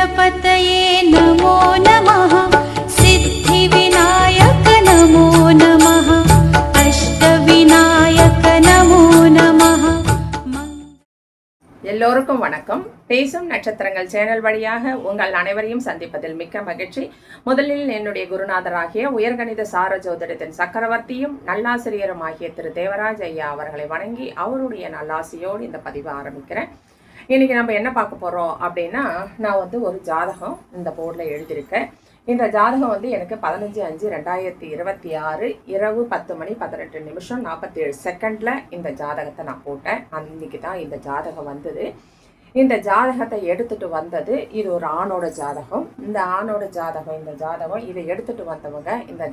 गणपतये नमो नमः सिद्धिविनायक नमो नमः अष्टविनायक नमो नमः। எல்லோருக்கும் வணக்கம். பேசும் நட்சத்திரங்கள் சேனல் வழியாக உங்கள் அனைவரையும் சந்திப்பதில் மிக்க மகிழ்ச்சி. முதலில் என்னுடைய குருநாதராகிய உயர்கணித சார ஜோதிடத்தின் சக்கரவர்த்தியும் நல்லாசிரியரும் ஆகிய திரு தேவராஜ் ஐயா அவர்களை வணங்கி அவருடைய நல்லாசியோடு இந்த பதிவை ஆரம்பிக்கிறேன். இன்னைக்கு நம்ம என்ன பார்க்க போறோம் அப்படின்னா, நான் ஒரு ஜாதகம் இந்த போர்டில் எழுதியிருக்கேன். இந்த ஜாதகம் எனக்கு 15/5/2026 இரவு 10:18 47 இந்த ஜாதகத்தை நான் போட்டேன். அன்னைக்கு தான் இந்த ஜாதகம் வந்தது. இந்த ஜாதகத்தை எடுத்துட்டு வந்தது, இது ஒரு ஆணோட ஜாதகம். இந்த ஆணோட ஜாதகம் இதை எடுத்துட்டு வந்தவங்க இந்த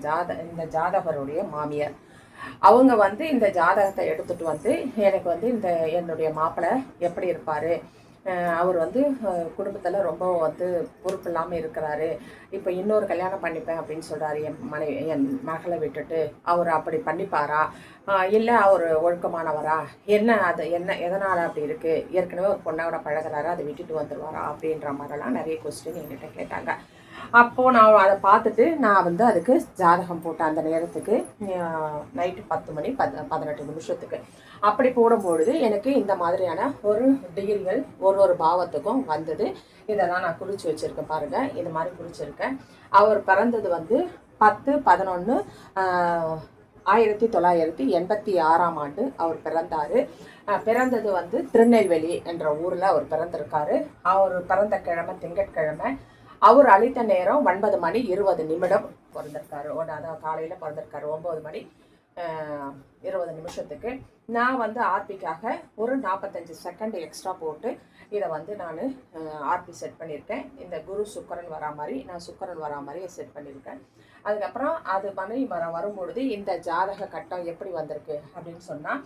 ஜாதகருடைய மாமியார். அவங்க இந்த ஜாதகத்தை எடுத்துட்டு வந்து எனக்கு இந்த என்னுடைய மாப்பிள்ளை எப்படி இருப்பாரு, அவர் குடும்பத்தில் ரொம்ப பொறுப்பு இல்லாமல் இருக்கிறாரு, இப்போ இன்னொரு கல்யாணம் பண்ணிப்பேன் அப்படின்னு சொல்கிறாரு, என் மகளை விட்டுட்டு அவர் அப்படி பண்ணிப்பாரா, இல்லை அவர் ஒழுக்கமானவரா, எதனால் அப்படி இருக்குது, ஏற்கனவே ஒரு பொண்ணோட பழகிறாரு, அதை விட்டுட்டு வந்துடுவாரா அப்படின்ற மாதிரிலாம் நிறைய கொஸ்டின் என்கிட்ட கேட்டாங்க. அப்போது நான் அதை பார்த்துட்டு நான் அதுக்கு ஜாதகம் போட்டேன். அந்த நேரத்துக்கு நைட்டு 10:18 அப்படி போடும்பொழுது எனக்கு இந்த மாதிரியான ஒரு டிகிரிகள் ஒரு பாவத்துக்கும் வந்தது. இதெல்லாம் நான் குறித்து வச்சுருக்கேன் பாருங்கள். இது மாதிரி குறிச்சிருக்கேன். அவர் பிறந்தது 10/11/1986 ஆண்டு அவர் பிறந்தார். பிறந்தது திருநெல்வேலி என்ற ஊரில் அவர் பிறந்திருக்காரு. அவர் பிறந்த கிழமை திங்கட்கிழமை. அவர் அளித்த நேரம் 9:20 பிறந்திருக்காரு. அதாவது காலையில் பிறந்திருக்காரு 9:20. நான் ஆர்பிக்காக ஒரு 45 செகண்ட் எக்ஸ்ட்ரா போட்டு இதை நான் ஆர்பி செட் பண்ணியிருக்கேன். இந்த குரு சுக்கரன் வரா மாதிரி நான் சுக்கரன் வரா மாதிரி செட் பண்ணியிருக்கேன். அதுக்கப்புறம் அது வரும்பொழுது இந்த ஜாதக கட்டம் எப்படி வந்திருக்கு அப்படின்னு சொன்னால்,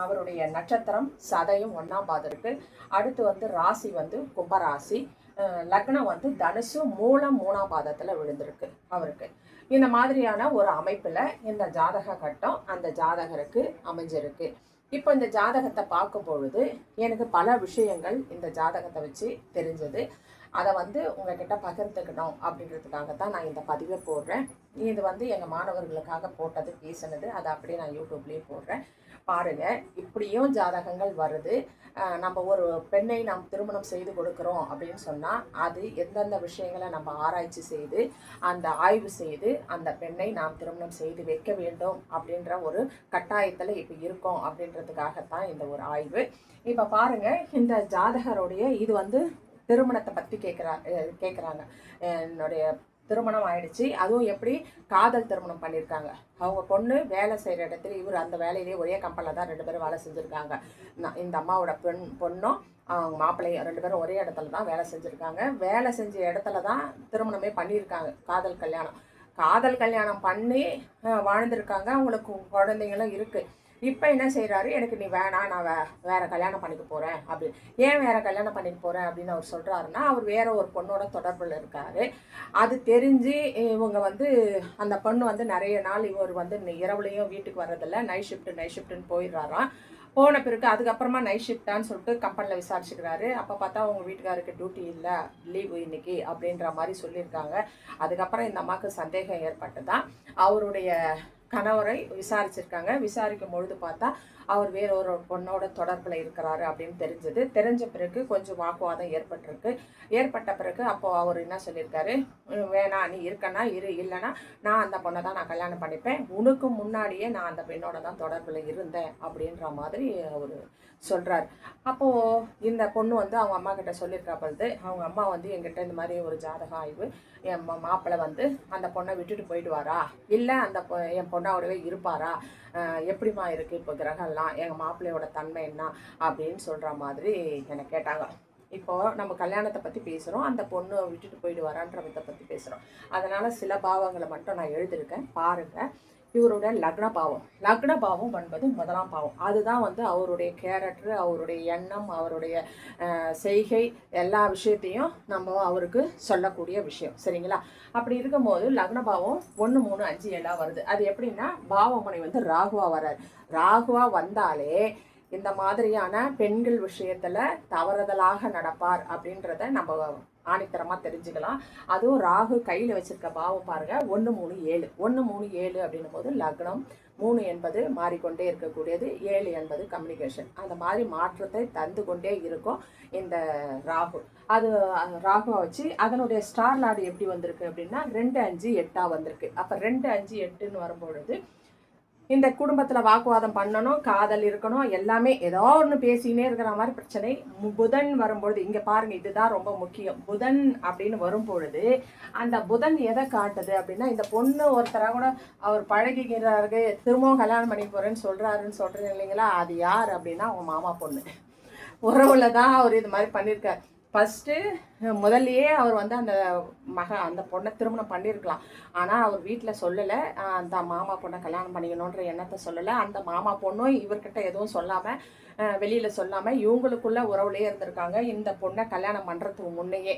அவருடைய நட்சத்திரம் சதயம் 1ஆம் பாதம் இருக்குது. அடுத்து ராசி கும்பராசி, லக்னம் தனுசு மூலம் 3ஆம் பாதத்தில் விழுந்திருக்கு அவருக்கு. இந்த மாதிரியான ஒரு அமைப்பில் இந்த ஜாதக கட்டம் அந்த ஜாதகருக்கு அமைஞ்சிருக்கு. இப்போ இந்த ஜாதகத்தை பார்க்கும் பொழுது எனக்கு பல விஷயங்கள் இந்த ஜாதகத்தை வச்சு தெரிஞ்சது. அதை உங்ககிட்ட பகிர்ந்துக்கணும் அப்படின்றதுக்காகத்தான் நான் இந்த பதிவை போடுறேன். இது எங்கள் மாணவர்களுக்காக போட்டது, பேசினது, அதை அப்படியே நான் யூடியூப்லேயே போடுறேன். பாருங்கள், இப்படியும் ஜாதகங்கள் வருது. நம்ம ஒரு பெண்ணை நாம் திருமணம் செய்து கொடுக்குறோம் அப்படின்னு சொன்னால் அது எந்தெந்த விஷயங்களை நம்ம ஆராய்ச்சி செய்து அந்த ஆய்வு செய்து அந்த பெண்ணை நாம் திருமணம் செய்து வைக்க வேண்டும் அப்படின்ற ஒரு கட்டாயத்தில் இப்போ இருக்கோம் அப்படின்றதுக்காகத்தான் இந்த ஒரு ஆய்வு. இப்போ பாருங்கள், இந்த ஜாதகருடைய இது திருமணத்தை பற்றி கேட்குறாங்க. என்னுடைய திருமணம் ஆயிடுச்சு, அதுவும் எப்படி காதல் திருமணம் பண்ணியிருக்காங்க. அவங்க பொண்ணு வேலை செய்கிற இடத்துல இவர் அந்த வேலையிலேயே ஒரே கம்பெனியில் தான் 2 பேரும் வேலை செஞ்சுருக்காங்க. இந்த அம்மாவோட பொண்ணும் அவங்க மாப்பிள்ளையும் 2 பேரும் ஒரே இடத்துல தான் வேலை செஞ்சுருக்காங்க. வேலை செஞ்ச இடத்துல தான் திருமணமே பண்ணியிருக்காங்க. காதல் கல்யாணம் பண்ணி வாழ்ந்துருக்காங்க. அவங்களுக்கு குழந்தைங்களும் இருக்குது. இப்போ என்ன செய்கிறாரு, எனக்கு நீ வேணாம், நான் வேறு கல்யாணம் பண்ணிக்க போகிறேன் அப்படின்னு. ஏன் வேறு கல்யாணம் பண்ணிக்க போகிறேன் அப்படின்னு அவர் சொல்கிறாருன்னா, அவர் வேறு ஒரு பொண்ணோட தொடர்பில் இருக்கார். அது தெரிஞ்சு இவங்க அந்த பொண்ணு நிறைய நாள் இவர் இரவுலையும் வீட்டுக்கு வர்றதில்ல, நைட் ஷிஃப்ட்டுன்னு போயிடுறாராம். போன பிறகு அதுக்கப்புறமா நைட் ஷிஃப்டான்னு சொல்லிட்டு கம்பெனியில் விசாரிச்சுக்கிறாரு. அப்போ பார்த்தா அவங்க வீட்டுக்காருக்கு டியூட்டி இல்லை, லீவு இன்னைக்கு அப்படின்ற மாதிரி சொல்லியிருக்காங்க. அதுக்கப்புறம் இந்த அம்மாவுக்கு சந்தேகம் ஏற்பட்டு தான் அவருடைய கணவரை விசாரிச்சிருக்காங்க. விசாரிக்கும் பொழுது பார்த்தா அவர் வேற ஒரு பொண்ணோட தொடர்பில் இருக்கிறாரு அப்படின்னு தெரிஞ்ச பிறகு கொஞ்சம் வாக்குவாதம் ஏற்பட்ட பிறகு அப்போது அவர் என்ன சொல்லியிருக்காரு, வேணாம், நீ இருக்கன்னா இரு, இல்லைன்னா நான் அந்த பொண்ணை தான் நான் கல்யாணம் பண்ணிப்பேன், உனக்கு முன்னாடியே நான் அந்த பெண்ணோட தான் தொடர்பில் இருந்தேன் அப்படின்ற மாதிரி அவர் சொல்கிறார். அப்போது இந்த பொண்ணு அவங்க அம்மா கிட்ட சொல்லியிருக்கா பொழுது அவங்க அம்மா என்கிட்ட இந்த மாதிரி ஒரு ஜாதக ஆய்வு, என் மாப்பிள்ளை அந்த பொண்ணை விட்டுட்டு போயிடுவாரா, இல்லை என் பொண்ணாவோடவே இருப்பாரா, எப்படிமா இருக்குது இப்போ கிரகம்லாம், எங்கள் மாப்பிள்ளையோட தன்மை என்ன அப்படின்னு சொல்கிற மாதிரி என்னை கேட்டாங்க. இப்போது நம்ம கல்யாணத்தை பற்றி பேசுகிறோம், அந்த பொண்ணு விட்டுட்டு போயிடுவாரான்றதை பற்றி பேசுகிறோம். அதனால் சில பாவங்களை மட்டும் நான் எழுதியிருக்கேன் பாருங்கள். இவருடைய லக்ன பாவம் என்பது 1ஆம் பாவம். அதுதான் அவருடைய கேரக்டர், அவருடைய எண்ணம், அவருடைய செய்கை, எல்லா விஷயத்தையும் நம்ம அவருக்கு சொல்லக்கூடிய விஷயம். சரிங்களா? அப்படி இருக்கும்போது லக்ன பாவம் 1, 3, 5, 7 வருது. அது எப்படின்னா பாவமனை ராகுவா வர்றாரு. ராகுவா வந்தாலே இந்த மாதிரியான பெண்கள் விஷயத்துல தவறுதலாக நடப்பார் அப்படின்றத நம்ம ஆணித்தரமாக தெரிஞ்சுக்கலாம். அதுவும் ராகு கையில் வச்சிருக்க பாவம் பாருங்க 1 3 7 1 3 7 அப்படின்னும் போது லக்னம் 3 என்பது மாறிக்கொண்டே இருக்கக்கூடியது, 7 என்பது கம்யூனிகேஷன். அந்த மாதிரி மாற்றத்தை தந்து கொண்டே இருக்கும் இந்த ராகு. அது ராகுவை வச்சு அதனுடைய ஸ்டார் லார்டு எப்படி வந்திருக்கு அப்படின்னா 2 5 8 வந்திருக்கு. அப்போ 2 5 8ன்னு வரும்பொழுது இந்த குடும்பத்தில் வாக்குவாதம் பண்ணணும், காதல் இருக்கணும், எல்லாமே ஏதோ ஒன்று பேசினே இருக்கிற மாதிரி பிரச்சனை. புதன் வரும்பொழுது இங்கே பாருங்க, இதுதான் ரொம்ப முக்கியம். புதன் அப்படின்னு வரும்பொழுது அந்த புதன் எதை காட்டுது அப்படின்னா, இந்த பொண்ணு ஒருத்தராக கூட அவர் பழகிக்கிறாரு, திரும்பவும் கல்யாணம் பண்ணி போகிறேன்னு சொல்கிறேன் இல்லைங்களா, அது யார் அப்படின்னா அவங்க மாமா பொண்ணு. உறவுல தான் அவர் இது மாதிரி பண்ணியிருக்கார். ஃபஸ்ட்டு முதல்லையே அவர் வந்து அந்த பொண்ணை திருமணம் பண்ணியிருக்கலாம். ஆனால் அவர் வீட்டில் சொல்லலை, அந்த மாமா பொண்ணை கல்யாணம் பண்ணிக்கணுன்ற எண்ணத்தை சொல்லலை. அந்த மாமா பொண்ணும் இவர்கிட்ட எதுவும் சொல்லாமல், வெளியில் சொல்லாமல் இவங்களுக்குள்ள உறவுலேயே இருந்திருக்காங்க. இந்த பொண்ணை கல்யாணம் பண்ணுறதுக்கு முன்னையே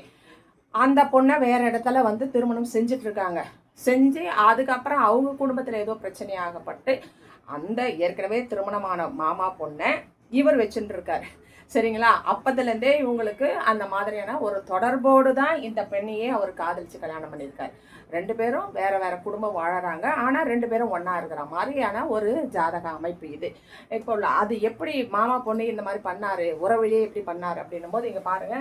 அந்த பொண்ணை வேறு இடத்துல வந்து திருமணம் செஞ்சிட்ருக்காங்க. செஞ்சு அதுக்கப்புறம் அவங்க குடும்பத்தில் ஏதோ பிரச்சனையாகப்பட்டு அந்த ஏற்கனவே திருமணமான மாமா பொண்ணை இவர் வச்சுட்டுருக்காரு. சரிங்களா? அப்போதுலேருந்தே இவங்களுக்கு அந்த மாதிரியான ஒரு தொடர்போடு தான் இந்த பெண்ணையே அவர் காதலிச்சு கல்யாணம் பண்ணியிருக்காரு. 2 பேரும் வேற வேற குடும்பம் வாழறாங்க, ஆனால் 2 பேரும் ஒன்றா இருக்கிற மாதிரியான ஒரு ஜாதக அமைப்பு இது. இப்போ அது எப்படி மாமா பொண்ணு இந்த மாதிரி பண்ணாரு, உறவிலேயே எப்படி பண்ணாரு அப்படின்னும் போது இங்கே பாருங்க,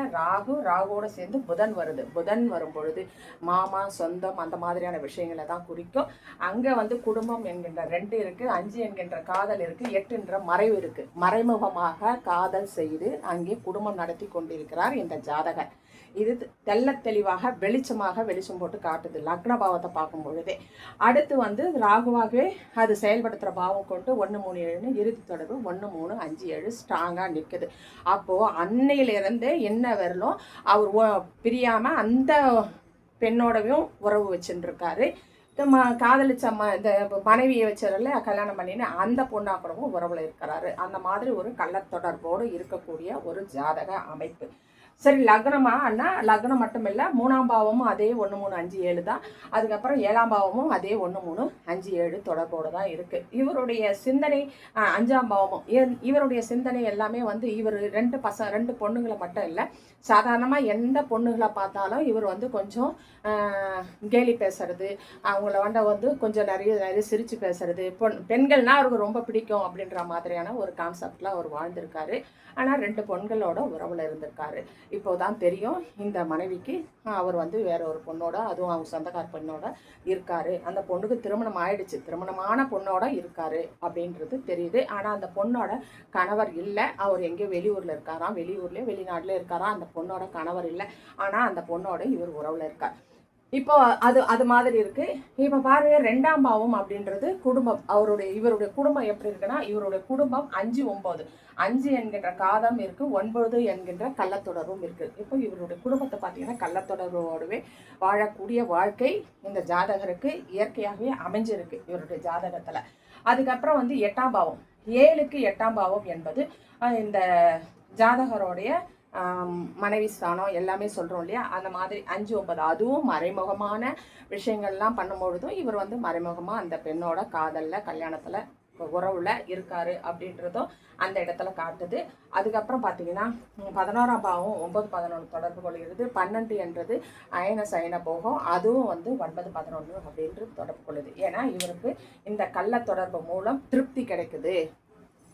ராகுவோட சேர்ந்து புதன் வருது. புதன் வரும் பொழுது மாமா, சொந்தம் அந்த மாதிரியான விஷயங்களை தான் குறிக்கும். அங்கே வந்து குடும்பம் என்கின்ற 2 இருக்கு, 5 என்கின்ற காதல் இருக்கு, 8 மறைவு இருக்கு. மறைமுகமாக காதல் செய்து அங்கே குடும்பம் நடத்தி கொண்டிருக்கிறார் இந்த ஜாதகர். இது தெல்ல தெளிவாக வெளிச்சம் போட்டு காட்டுது லக்ன பாவத்தை பார்க்கும் பொழுதே. அடுத்து வந்து ராகுவாகவே அது செயல்படுத்துகிற பாவம் கொண்டு 1 3 7 இறுதி தொடர்பு 1 3 5 7 ஸ்ட்ராங்காக நிற்குது. அப்போது அன்னையிலிருந்து என்ன வரலும் அவர் பிரியாமல் அந்த பெண்ணோடவும் உறவு வச்சுருக்காரு. காதலிச்ச இந்த மனைவியை வச்சதில் கல்யாணம் பண்ணின்னு அந்த பொண்ணா கூடவும் உறவில் இருக்கிறாரு. அந்த மாதிரி ஒரு கள்ளத்தொடர்போடு இருக்கக்கூடிய ஒரு ஜாதக அமைப்பு. சரி, லக்னமானா லக்னம் மட்டும் இல்லை, 3ஆம் பாவமும் அதே 1 3 5 7 தான். அதுக்கப்புறம் 7ஆம் பாவமும் அதே 1 3 5 7 தொடர்போடு தான் இருக்குது. இவருடைய சிந்தனை 5ஆம் பாவமும் இவருடைய சிந்தனை எல்லாமே வந்து இவர் 2 பொண்ணுங்களை மட்டும் இல்லை, சாதாரணமாக எந்த பொண்ணுகளை பார்த்தாலும் இவர் வந்து கொஞ்சம் கேலி பேசுறது, அவங்கள வந்து கொஞ்சம் நிறைய சிரித்து பேசுறது, பெண்கள்னால் அவருக்கு ரொம்ப பிடிக்கும் அப்படின்ற மாதிரியான ஒரு கான்செப்டில் அவர் வாழ்ந்திருக்காரு. ஆனால் 2 பொண்களோட உறவில் இருந்திருக்காரு. இப்போதான் தெரியும் இந்த மனைவிக்கு அவர் வந்து வேற ஒரு பொண்ணோட, அதுவும் அவங்க சொந்தக்கார பெண்ணோட இருக்காரு. அந்த பொண்ணுக்கு திருமணம் ஆயிடுச்சு, திருமணமான பொண்ணோட இருக்காரு அப்படின்றது தெரியுது. ஆனால் அந்த பொண்ணோட கணவர் இல்லை, அவர் எங்கேயோ வெளியூரில் இருக்காராம், வெளிநாட்டில் இருக்காராம். அந்த பொண்ணோட கணவர் இல்லை, ஆனால் அந்த பொண்ணோட இவர் உறவில் இருக்கார். இப்போ அது மாதிரி இருக்கு. இப்போ பாருங்க, 2ஆம் பாவம் அப்படின்றது குடும்பம். இவருடைய குடும்பம் எப்படி இருக்குன்னா, இவருடைய குடும்பம் 5 9 5 என்கின்ற காதம் இருக்கு, 9 என்கின்ற கள்ளத்தொடர்பும் இருக்கு. இப்போ இவருடைய குடும்பத்தை பார்த்தீங்கன்னா கள்ளத்தொடர்போடவே வாழக்கூடிய வாழ்க்கை இந்த ஜாதகருக்கு இயற்கையாகவே அமைஞ்சிருக்கு இவருடைய ஜாதகத்துல. அதுக்கப்புறம் வந்து 8ஆம் பாவம், 7க்கு 8ஆம் பாவம் என்பது இந்த ஜாதகருடைய மனைவி ஸ்தானம் எல்லாமே சொல்கிறோம் இல்லையா, அந்த மாதிரி 5 9 அதுவும் மறைமுகமான விஷயங்கள்லாம் பண்ணும்பொழுதும் இவர் வந்து மறைமுகமாக அந்த பெண்ணோட காதலில் கல்யாணத்தில் உறவுல இருக்காரு அப்படின்றதும் அந்த இடத்துல காட்டுது. அதுக்கப்புறம் பார்த்தீங்கன்னா 11ஆம் பாவம் 9 11 தொடர்பு கொள்கிறது. 12 என்றது அயன சயன போகம், அதுவும் வந்து 9 11 அப்படின்றது தொடர்பு கொள்ளுது. ஏன்னா இவருக்கு இந்த கள்ள தொடர்பு மூலம் திருப்தி கிடைக்குது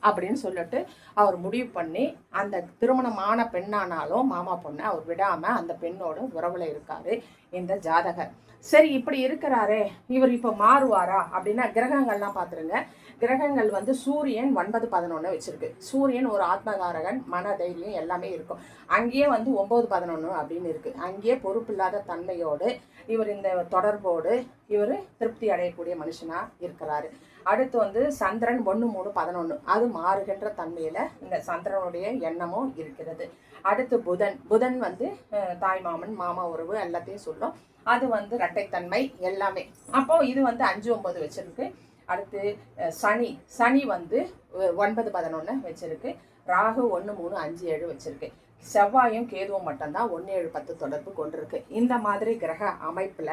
அப்படின்னு சொல்லிட்டு அவர் முடிவு பண்ணி அந்த திருமணமான பெண்ணானாலும் மாமா பொண்ணை அவர் விடாமல் அந்த பெண்ணோட உறவில் இருக்காரு இந்த ஜாதகர். சரி, இப்படி இருக்கிறாரே, இவர் இப்போ மாறுவாரா அப்படின்னா கிரகங்கள்லாம் பார்த்துருங்க. கிரகங்கள் வந்து சூரியன் 9 11 வச்சிருக்கு. சூரியன் ஒரு ஆத்மகாரகன், மன தைரியம் எல்லாமே இருக்கும். அங்கேயே வந்து 9 11 அப்படின்னு இருக்கு. அங்கேயே பொறுப்பில்லாத தன்மையோடு இவர் இந்த தொடர்போடு இவர் திருப்தி அடையக்கூடிய மனுஷனா இருக்கிறாரு. அடுத்து வந்து சந்திரன் 1 3 11 அது மாறுகின்ற தன்மையில இந்த சந்திரனுடைய எண்ணமும் இருக்கிறது. அடுத்து புதன் வந்து தாய் மாமன் மாமா உறவு எல்லாத்தையும் சொல்லும். அது வந்து இரட்டைத்தன்மை எல்லாமே. அப்போ இது வந்து 5 9 வச்சிருக்கு. அடுத்து சனி வந்து 9 11 வச்சிருக்கு. ராகு 1 3 5 7 வச்சிருக்கு. செவ்வாயும் கேதுவும் மட்டும்தான் 1 7 10 தொடர்பு கொண்டிருக்கு. இந்த மாதிரி கிரக அமைப்புல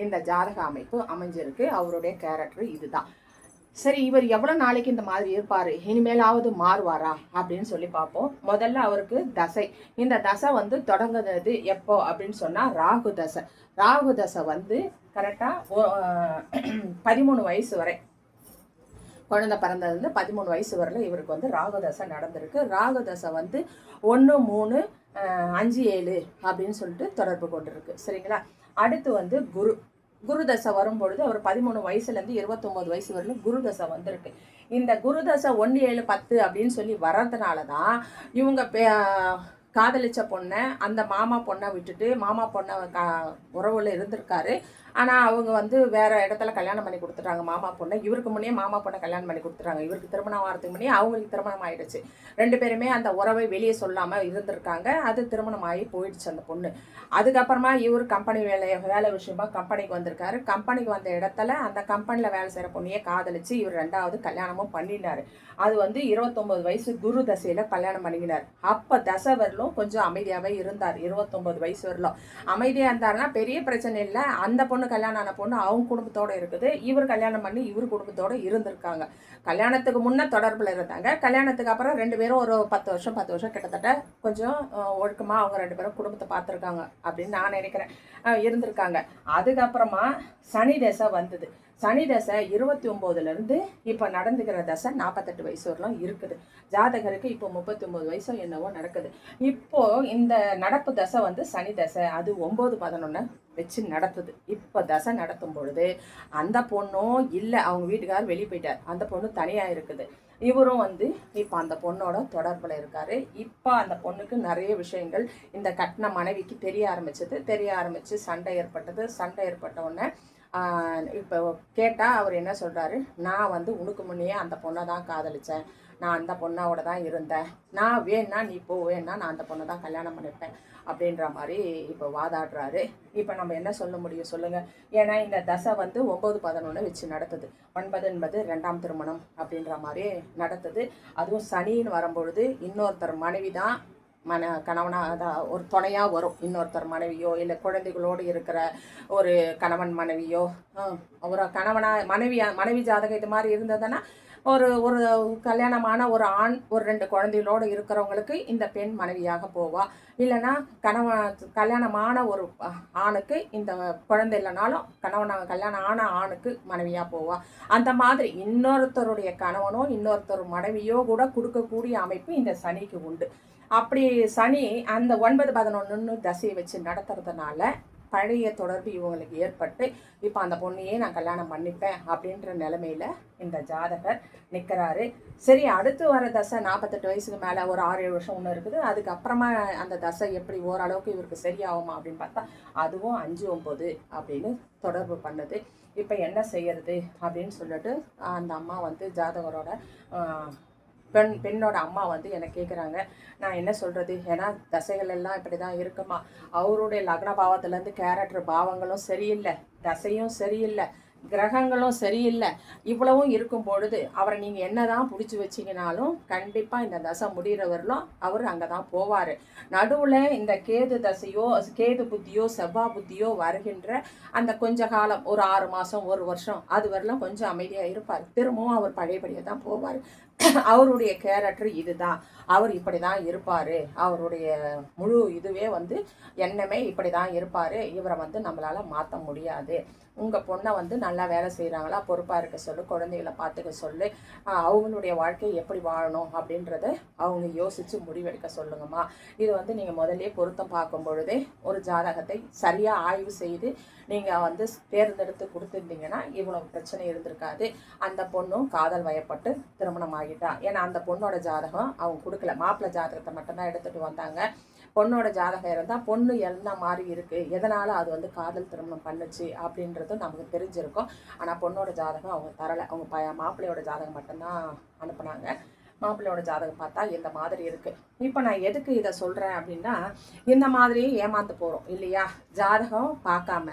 இந்த ஜாதக அமைப்பு அமைஞ்சிருக்கு. அவருடைய கேரக்டர் இதுதான். சரி, இவர் எவ்வளோ நாளைக்கு இந்த மாதிரி இருப்பார், இனிமேலாவது மாறுவாரா அப்படின்னு சொல்லி பார்ப்போம். முதல்ல அவருக்கு தசை. இந்த தசை வந்து தொடங்குறது எப்போ அப்படின்னு சொன்னால் ராகு தசை. ராகு தசை வந்து கரெக்டாக 13 வயசு வரை, குழந்தை பிறந்ததுலேருந்து 13 வயசு வரையில் இவருக்கு வந்து ராகு தசை நடந்திருக்கு. ராகு தசை வந்து 1, 3, 5, 7 அப்படின்னு சொல்லிட்டு தொடர்பு கொண்டிருக்கு. சரிங்களா? அடுத்து வந்து குரு தசை வரும்பொழுது அவர் 13 வயசுலேருந்து 29 வயசு வரையிலும் குரு தசை வந்திருக்கு. இந்த குரு தசை 1, 7, 10 அப்படின்னு சொல்லி வர்றதுனால தான் இவங்க காதலிச்ச பொண்ணை, அந்த மாமா பொண்ணை விட்டுட்டு மாமா பொண்ணை உறவுல இருந்திருக்காரு. ஆனால் அவங்க வந்து வேற இடத்துல கல்யாணம் பண்ணி கொடுத்துட்டாங்க மாமா பொண்ணை. இவருக்கு முன்னே மாமா பொண்ணை கல்யாணம் பண்ணி கொடுத்துட்டாங்க. இவருக்கு திருமணம் ஆகிறதுக்கு முன்னே அவங்களுக்கு திருமணம் ஆயிடுச்சு. 2 பேருமே அந்த உறவை வெளியே சொல்லாமல் இருந்திருக்காங்க. அது திருமணம் ஆகி போயிடுச்சு அந்த பொண்ணு. அதுக்கப்புறமா இவர் கம்பெனி வேலை விஷயமா கம்பெனிக்கு வந்திருக்காரு. கம்பெனிக்கு வந்த இடத்துல அந்த கம்பெனியில் வேலை செய்கிற பொண்ணையே காதலிச்சு இவர் 2வது கல்யாணமும் பண்ணினார். அது வந்து 29 வயசு குரு தசையில் கல்யாணம் பண்ணிக்கினார். அப்போ தசை வரலும் கொஞ்சம் அமைதியாகவே இருந்தார். 29 வயசு வரலும் அமைதியாக இருந்தாருன்னா பெரிய பிரச்சனை இல்லை. அந்த பொண்ணு கல்யாணம் ஆன பொண்ணு அவங்க குடும்பத்தோட இருக்குது. இவர் கல்யாணம் பண்ணி இவர் குடும்பத்தோட இருந்திருக்காங்க. கல்யாணத்துக்கு முன்னே தொடர்பில் இருந்தாங்க. கல்யாணத்துக்கு அப்புறம் 2 பேரும் ஒரு 10 வருஷம் கிட்டத்தட்ட கொஞ்சம் ஒழுக்கமாக அவங்க 2 பேரும் குடும்பத்தை பார்த்துருக்காங்க அப்படின்னு நான் நினைக்கிறேன். இருந்திருக்காங்க. அதுக்கப்புறமா சனி தசை வந்தது. சனி தசை 29லேருந்து இப்போ நடந்துக்கிற தசை 48 வயசு வரலாம் இருக்குது. ஜாதகருக்கு இப்போ 39 வயசோ என்னவோ நடக்குது. இப்போ இந்த நடப்பு தசை வந்து சனி தசை. அது 9, 11 வச்சு நடத்துது. இப்போ தசை நடத்தும் பொழுது அந்த பொண்ணும் இல்லை, அவங்க வீட்டுக்காரர் வெளியே போயிட்டார். அந்த பொண்ணு தனியாக இருக்குது. இவரும் வந்து இப்போ அந்த பொண்ணோட தொடர்பில் இருக்காரு. இப்போ அந்த பொண்ணுக்கு நிறைய விஷயங்கள் இந்த கட்டின மனைவிக்கு தெரிய ஆரம்பிச்சு சண்டை ஏற்பட்ட உடனே இப்போ கேட்டால் அவர் என்ன சொல்கிறாரு, நான் வந்து உனக்கு முன்னையே அந்த பொண்ணை தான் காதலித்தேன், நான் அந்த பொண்ணோட தான் இருந்தேன், நான் வேணா நீ போ, வேணா நான் அந்த பொண்ணை தான் கல்யாணம் பண்ணிப்பேன் அப்படின்ற மாதிரி இப்போ வாதாடுறாரு. இப்போ நம்ம என்ன சொல்ல முடியும் சொல்லுங்கள்? ஏன்னா இந்த தசை வந்து 9, 11 வச்சு நடத்துது. 9 என்பது 2ஆம் திருமணம் அப்படின்ற மாதிரி நடத்துது. அதுவும் சனின்னு வரும்பொழுது இன்னொருத்தர் மனைவி தான் கணவனாக ஒரு துணையாக வரும். இன்னொருத்தர் மனைவியோ இல்லை குழந்தைகளோடு இருக்கிற ஒரு கணவன் மனைவியோ, ஒரு மனைவி ஜாதகம் இது மாதிரி இருந்ததுன்னா ஒரு கல்யாணமான ஒரு ஆண் ஒரு 2 குழந்தைகளோடு இருக்கிறவங்களுக்கு இந்த பெண் மனைவியாக போவா. இல்லைன்னா கல்யாணமான ஒரு ஆணுக்கு இந்த குழந்தை இல்லைனாலும் கல்யாணம் ஆன ஆணுக்கு மனைவியாக போவா. அந்த மாதிரி இன்னொருத்தருடைய கணவனோ இன்னொருத்தர் மனைவியோ கூட கொடுக்கக்கூடிய அமைப்பு இந்த சனிக்கு உண்டு. அப்படி சனி அந்த 9, 11 தசையை வச்சு நடத்துறதுனால பழைய தொடர்பு இவங்களுக்கு ஏற்பட்டு இப்போ அந்த பொண்ணையே நான் கல்யாணம் பண்ணிப்பேன் அப்படின்ற நிலைமையில இந்த ஜாதகர் நிற்கிறாரு. சரி, அடுத்து வர தசை 48 வயசுக்கு மேலே ஒரு 6, 7 வருஷம் ஒன்று இருக்குது. அதுக்கப்புறமா அந்த தசை எப்படி ஓரளவுக்கு இவருக்கு சரியாகுமா அப்படின்னு பார்த்தா அதுவும் 5, 9 அப்படின்னு தொடர்பு பண்ணுது. இப்போ என்ன செய்யறது அப்படின்னு சொல்லிட்டு அந்த அம்மா வந்து ஜாதகரோட பெண்ணோட அம்மா வந்து என்னை கேட்குறாங்க, நான் என்ன சொல்கிறது? ஏன்னா தசைகள் எல்லாம் இப்படி தான் இருக்குமா, அவருடைய லக்ன பாவத்துலேருந்து கேரக்டர் பாவங்களும் சரியில்லை, தசையும் சரியில்லை, கிரகங்களும் சரியில்லை. இவ்வளவும் இருக்கும் பொழுது அவரை நீங்கள் என்ன தான் பிடிச்சி வச்சிங்கனாலும் கண்டிப்பாக இந்த தசை முடிகிறவர்களும் அவர் அங்கே தான் போவார். நடுவில் இந்த கேது தசையோ கேது புத்தியோ செவ்வாய் புத்தியோ வருகின்ற அந்த கொஞ்ச காலம் ஒரு 6 மாதம் 1 வருஷம் அது வரலாம் கொஞ்சம் அமைதியாக இருப்பார். திரும்பவும் அவர் பழையபடியாக தான் போவார். அவருடைய கேரக்டர் இதுதான், அவர் இப்படி தான் இருப்பார், அவருடைய முழு இதுவே வந்து எண்ணமே இப்படி தான் இருப்பார், இவரை வந்து நம்மளால் மாற்ற முடியாது. உங்கள் பொண்ணை வந்து நல்லா வேலை செய்கிறாங்களா, பொறுப்பாக இருக்க சொல்லு, குழந்தைகளை பார்த்துக்க சொல்லு, அவங்களுடைய வாழ்க்கை எப்படி வாழணும் அப்படின்றத அவங்க யோசித்து முடிவெடுக்க சொல்லுங்கம்மா. இது வந்து நீங்கள் முதல்ல பொருத்தம் பார்க்கும் பொழுதே ஒரு ஜாதகத்தை சரியாக ஆய்வு செய்து நீங்கள் வந்து தேர்ந்தெடுத்து கொடுத்துருந்தீங்கன்னா இவ்வளோ பிரச்சனை இருந்திருக்காது. அந்த பொண்ணும் காதல் வயப்பட்டு திருமணம் ஆகிட்டா. ஏன்னா அந்த பொண்ணோட ஜாதகம் அவங்க கொடுக்கல, மாப்பிள்ளை ஜாதகத்தை மட்டும்தான் எடுத்துகிட்டு வந்தாங்க. பொண்ணோட ஜாதகம் இருந்தால் பொண்ணு என்ன மாதிரி இருக்குது, எதனால் அது வந்து காதல் திருமணம் பண்ணுச்சு அப்படின்றதும் நமக்கு தெரிஞ்சிருக்கும். ஆனால் பொண்ணோட ஜாதகம் அவங்க தரலை, அவங்க மாப்பிள்ளையோட ஜாதகம் மட்டும்தான் அனுப்புனாங்க. மாப்பிள்ளையோட ஜாதகம் பார்த்தா இந்த மாதிரி இருக்குது. இப்போ நான் எதுக்கு இதை சொல்கிறேன் அப்படின்னா, இந்த மாதிரி ஏமாந்து போகிறோம் இல்லையா? ஜாதகம் பார்க்காம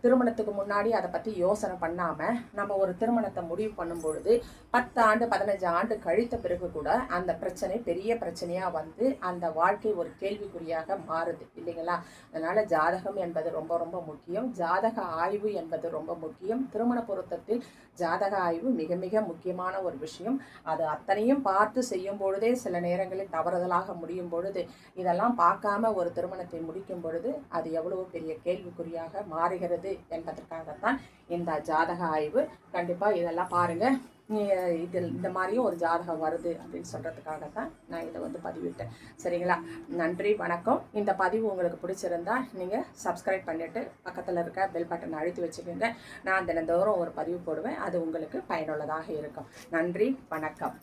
திருமணத்துக்கு முன்னாடி அதை பற்றி யோசனை பண்ணாமல் நம்ம ஒரு திருமணத்தை முடிவு பண்ணும் பொழுது 10 ஆண்டு 15 ஆண்டு கழித்த பிறகு கூட அந்த பிரச்சனை பெரிய பிரச்சனையாக வந்து அந்த வாழ்க்கை ஒரு கேள்விக்குறியாக மாறுது இல்லைங்களா? அதனால் ஜாதகம் என்பது ரொம்ப ரொம்ப முக்கியம். ஜாதக ஆய்வு என்பது ரொம்ப முக்கியம். திருமண பொருத்தத்தில் ஜாதக ஆய்வு மிக மிக முக்கியமான ஒரு விஷயம். அது அத்தனையும் பார்த்து செய்யும் பொழுதே சில நேரங்களில் தவறுதலாக முடியும் பொழுது, இதெல்லாம் பார்க்காம ஒரு திருமணத்தை முடிக்கும் பொழுது அது எவ்வளவு பெரிய கேள்விக்குறியாக மாறுகிறது என்பதற்காகத்தான் இந்த ஜாதக ஆய்வு. கண்டிப்பாக இதெல்லாம் பாருங்கள். இதில் இந்த மாதிரியும் ஒரு ஜாதகம் வருது அப்படின்னு சொல்கிறதுக்காகத்தான் நான் இதை வந்து பதிவிட்டேன். சரிங்களா? நன்றி, வணக்கம். இந்த பதிவு உங்களுக்கு பிடிச்சிருந்தா நீங்கள் சப்ஸ்கிரைப் பண்ணிவிட்டு பக்கத்தில் இருக்க பெல் பட்டனை அழுத்தி வச்சுக்கோங்க. நான் தினந்தோறும் ஒரு பதிவு போடுவேன். அது உங்களுக்கு பயனுள்ளதாக இருக்கும். நன்றி, வணக்கம்.